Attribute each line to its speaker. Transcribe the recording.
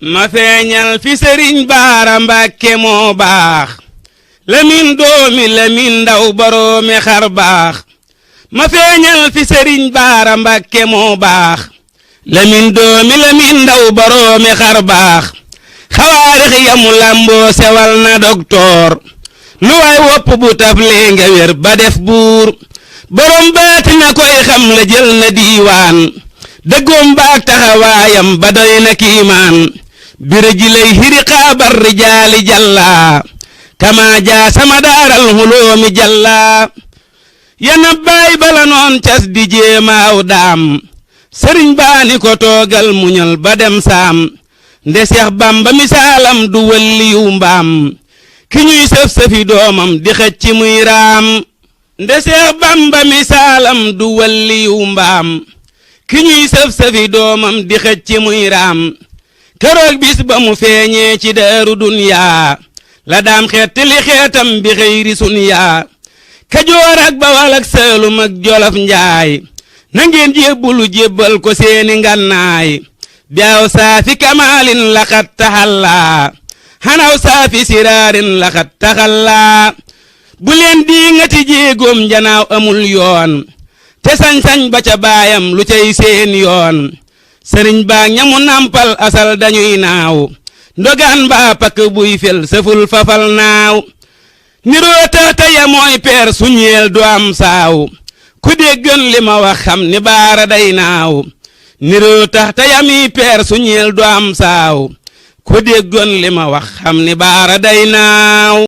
Speaker 1: ma feeñal fi sëriñ Baara Mbàkke moo baax Lamin doomi Lamin ndaw boroomi xar baax ma feeñal fi sëriñ Baara Mbàkke moo baax Lamin doomi Lamin ndaw boroomi xar baax xawaarix yamu lamboo sewal na doktoor lu waay wopp bu taflee nga wér ba def buur borom baati na koy xam la jël na diiwaan dëggoom baak taxawaayam ba doy na kiimaan bira ji lay hiri xaabar rijaali jalla kama jaa sama daaral huloomi jalla yana baay bala noon cas di jéemaaw daam sëriñ baani ko toogal muñal ba dem saam nde Seex Bamba misaalam du walliyu mbaam ki ñuy sëf-sëfi doomam di xëcc muy raam nde Seex Bamba misaalam du walliyu mbaam ki ñuy sëf-sëfi doomam di xëcc muy raam keroog bis ba mu feeñee ci daaru dunyaa la daam xetti li xeetam bi xëyri sunyaa Kajoor ak Bawal ak Saalum ak Jolof Njaay na ngeen jébbulu jébbal ko seeni ngannaay biaw saafi kamaalin laxat taxallaa xanaw saafi siraarin laxat taxallaa bu leen di ngati jéegoom njanaaw amul yoon te sañ-sañ ba ca baayam lu cay seen yoon sëriñ baa ñamu nampal asal dañuy naaw ndogaan baa pakk buy fel sëful fafal naaw niroo taxta ya mooy peer suñeel du am saaw ku déggan li ma wax xam ni Baara day naaw niroo taxta ya mi peer suñeel du am saaw ku déggan li ma wax xam ni Baara day naaw